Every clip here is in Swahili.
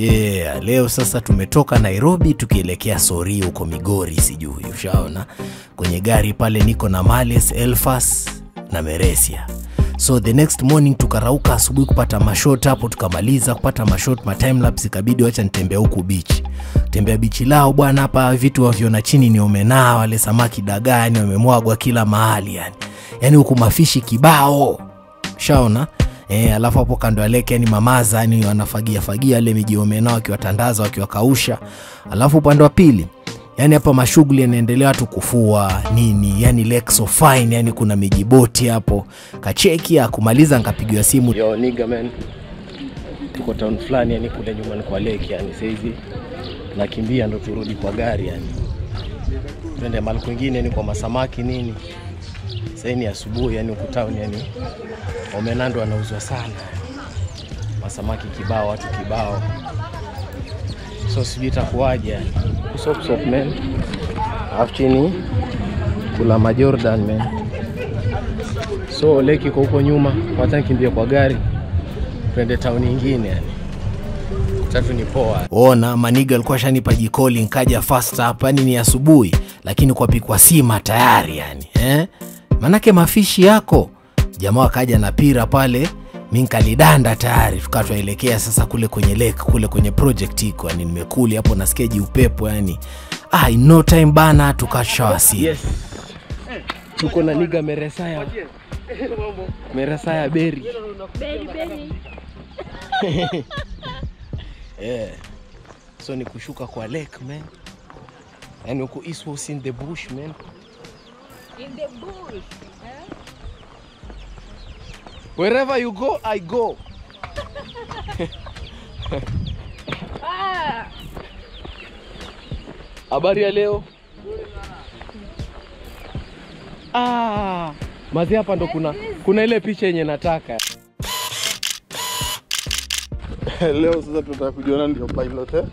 Yeah, leo sasa tumetoka Nairobi tukielekea Sori huko Migori sijui. Ushaona? Kwenye gari pale niko na Males, Elfas na Meresia. So the next morning tukarauka asubuhi kupata mashot hapo, tukamaliza kupata mashot ma time lapse, ikabidi acha nitembea huku beach. Tembea beach lao bwana, hapa vitu waviona chini ni omena, wale samaki dagani wamemwagwa kila mahali yani. Yaani huku mafishi kibao. Ushaona? Alafu hapo kando ya lake yani mamaza yani wanafagia ile miji omena wakiwatandaza wakiwakausha. Alafu upande wa pili yani hapa mashughuli yanaendelea, watu kufua nini, yani lake so fine, yani kuna mijiboti hapo. Kacheki ya kumaliza nikapigiwa simu, yo nigga man, tuko town fulani yani kule nyuma ni kwa lake yani, sasa hivi nakimbia ndo turudi kwa gari yani. Twende mahali kwingine yani kwa masamaki nini. Sasa ni asubuhi yani huko town yani omena ndo anauzwa sana. Masamaki kibao, watu kibao. So sijui itakuaje yani. Sop man. Alafu chini kula Majordan man. So leki iko huko nyuma, wacha kimbia kwa gari twende town nyingine yani. Tatu ni poa. Ona maniga alikuwa shanipa jikoli, nikaja fast hapa yani ni asubuhi, lakini kwa pikwa sima tayari yani. Manake mafishi yako. Jamaa akaja na pira pale, mimi nikalidanda tayari, tukatwaelekea sasa kule kwenye lake, kule kwenye project iko yani, nimekuli hapo na skeji upepo yani. In no time bana tukashawasi. Yes. Tuko na niga Meresaya. Meresaya Berry. Yeah. So ni kushuka kwa lake man. Yani uko East in the bush man. In the bush. Wherever you go, I go. Habari ya leo? Mazi hapa ndo kuna ile picha yenye nataka. Leo sasa tutakujiona ndio pilot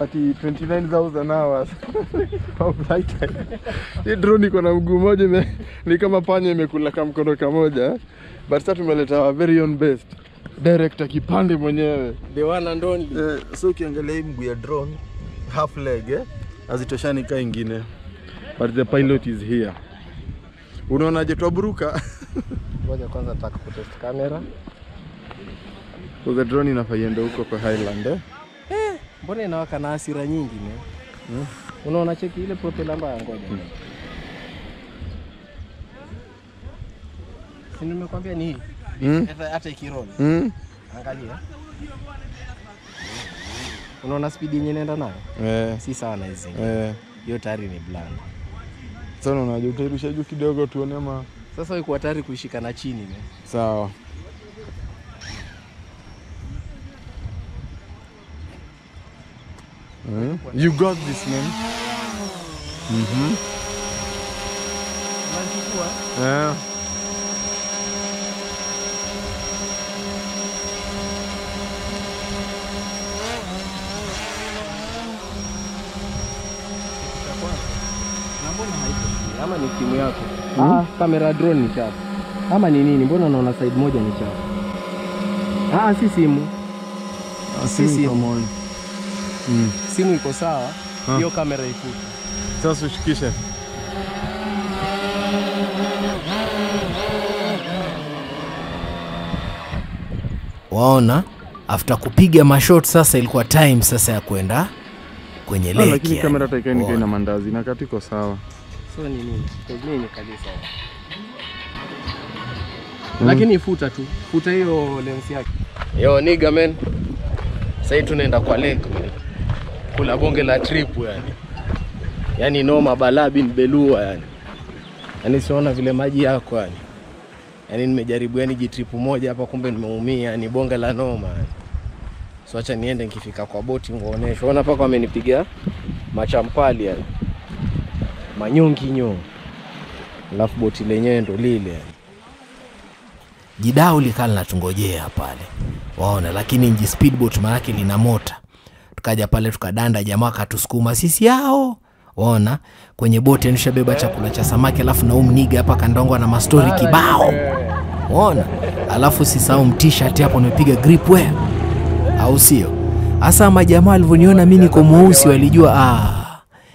ati 29,000 hours of flight time. Hii drone iko na mguu mmoja ni kama panya imekula kama mkono kamoja. But sasa tumeleta our very own best director kipande mwenyewe, the one and only. So ukiangalia mguu ya drone half leg hazitoshani ka ingine, but the pilot is here. Unaonaje tuaburuka? Ngoja kwanza nataka kutest camera. So the drone inafaienda huko kwa Highland mbona inawaka na hasira nyingi ne? Unaona cheki ile propeller mbaya, ngoja. Si nimekwambia ni hii. Hata ikironi. Angalia. Unaona speed yenyewe inaenda nayo? Si sawa na hizi. Hiyo tayari ni blind. Sasa unaona utarusha juu kidogo tuone sasa uko tayari kuishika na chini ne? Sawa. You got this man. Yeah. Ama ni simu yako? Kamera drone ni chafu. Ama ni nini? Mbona unaona side moja ni chafu? Si simu. Si simu. Simu iko sawa, hiyo kamera ifuta. Sasa ushikishe. Waona, after kupiga mashot sasa ilikuwa time sasa ya kwenda kwenye lake. Lakini kamera taikaini ina mandazi na katiko sawa. So ni nini? Nini kabisa. Lakini ifuta tu. Futa hiyo lens yake. Yo nigga man. Sasa tunaenda kwa lake man. Kula bonge la trip yani. Yani noma balaa bin belua yani. Yani siona vile maji yako yani. Yani nimejaribu yani jitrip moja hapa kumbe nimeumia yani bonge la noma yani. So acha niende nikifika kwa boti ngoonyesho. Ona paka wamenipiga machampali yani. Manyongi nyo. Alafu boti lenyewe ndo lile yani. Jidao likala natungojea pale. Waona, lakini nji speedboat manake lina mota. Tukaja pale tukadanda, jamaa katusukuma sisi yao. Waona, kwenye boti nishabeba chakula cha samaki, alafu na niga hapa kandongo na mastori kibao. Waona, alafu sisahau t-shirt hapo nimepiga grip wear. Au sio? Hasa majamaa walivyoniona mimi niko mweusi walijua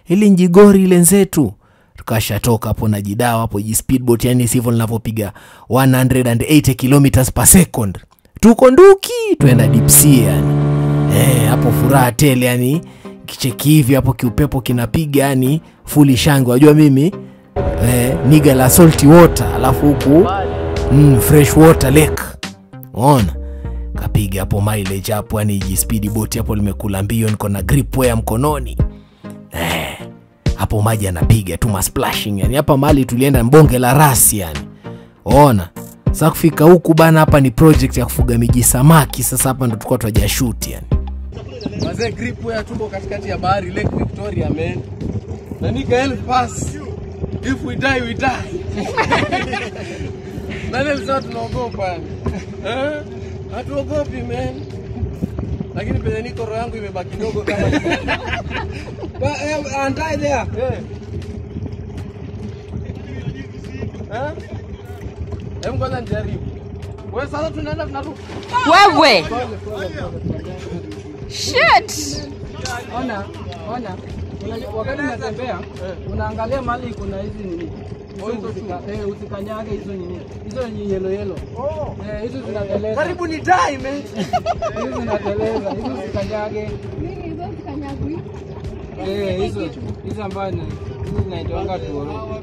hili njigori ile nzetu. Tukashatoka hapo na jidao hapo speedboat, yani sivyo ninavyopiga 180 kilometers per second. Tuko nduki tuenda deep sea yani. Hapo furaha tele yani, kicheki hivi hapo kiupepo kinapiga yani fully shangwe. Unajua mimi niga la salty water alafu huku fresh water lake. Unaona? Kapiga hapo mileage hapo yani speedboat hapo limekula mbio, niko na grip wear mkononi. Hapo maji anapiga tu splashing yani. Hapa mali tulienda mbonge la rasi yani. Ona. Sasa kufika huku bana, hapa ni project ya kufuga miji samaki. Sasa hapa ndo tulikuwa tunajashoot yani. Wazee grip wear tuko katikati ya bahari Lake Victoria man. Na nika help us. If we die we die. Na leo sasa tunaogopa yani. Hatuogopi man. Lakini penye niko roho yangu imebaki kidogo kama antai there. Hebu kwanza nijaribu. Wewe sasa tunaenda tunarudi. Wewe. Shit. Ona. Wakati unatembea, unaangalia mali kuna hizi nini? Usikanyage hizo nini? Hizo ni yellow. Hizo zinateleza. Karibu ni die man. Hizo zinateleza, hizo usikanyage. Nini hizo zikanyagwi? Hizo ambazo zinaitwa tuoro.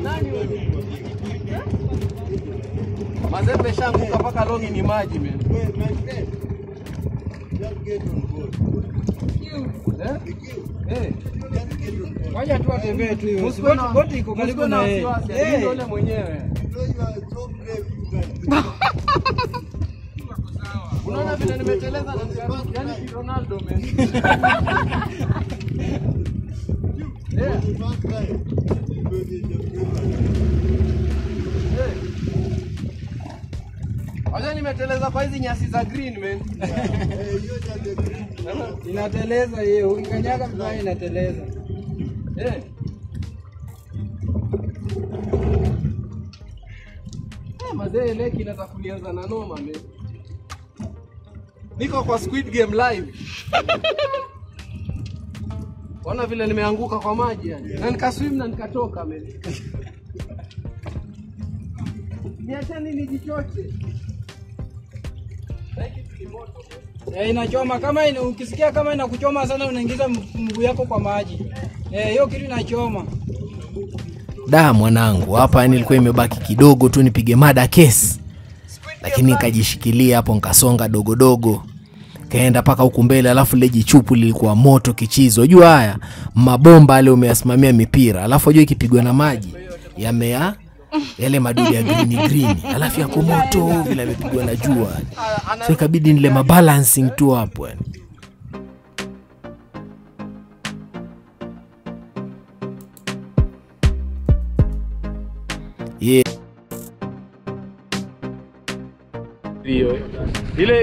Nani wewe? Mazembe shangu kapaka longi ni maji man. Wacha tu atembee tu hiyo. Boti iko karibu na yeye. Ndio yule mwenyewe. Unaona vile nimeteleza na yani Ronaldo man. Wacha nimeteleza kwa hizi nyasi za green man. Inateleza hiyo, ukikanyaga vibaya inateleza. Mazee leki inatakulianza na noma man. Niko kwa Squid Game live. Ona vile nimeanguka kwa maji yani. Na nikaswim na nikatoka man. Niacheni nijichoche. Inachoma kama ukisikia kama inakuchoma sana unaingiza mguu yako kwa maji. Hiyo kitu inachoma. Mwanangu, hapa yani ilikuwa imebaki kidogo tu nipige mada case. Lakini nikajishikilia hapo nikasonga dogo. Kaenda paka huku mbele, alafu leji chupu lilikuwa moto kichizo. Unajua haya mabomba yale umeyasimamia mipira, alafu unajua ikipigwa na maji yamea yale madudu ya green, alafu yako moto vile yamepigwa na jua. So ikabidi nile mabalancing tu hapo yani.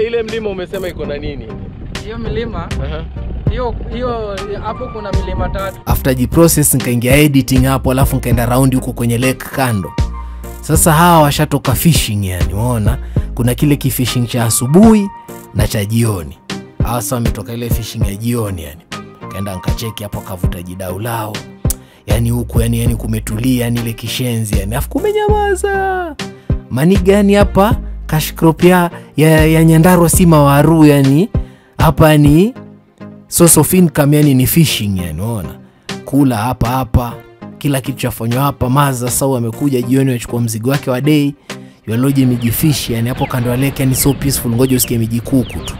Ile mlima umesema iko na nini? Hiyo milima? Hiyo hapo kuna milima 3. After process nikaingia editing hapo, alafu nikaenda round huko kwenye lake kando. Sasa hawa washatoka fishing yani, unaona? Kuna kile kifishing cha asubuhi na cha jioni. Hawa sasa wametoka ile fishing ya jioni yani. Kaenda nikacheki hapo kavuta jidau lao. Yani huku yani kumetulia yani ile kishenzi yani. Afu kumenyamaza. Mani gani hapa? Cash crop ya Nyandarua si mawaru yani. Hapa ni source of income yani ni fishing yani, unaona? Kula hapa. Kila kitu chafanywa hapa. Maza sawa amekuja jioni achukua mzigo wake wa day. Yoloje mijifishi yani hapo kando ya lake yani so peaceful, ngoja usikie miji kuku tu.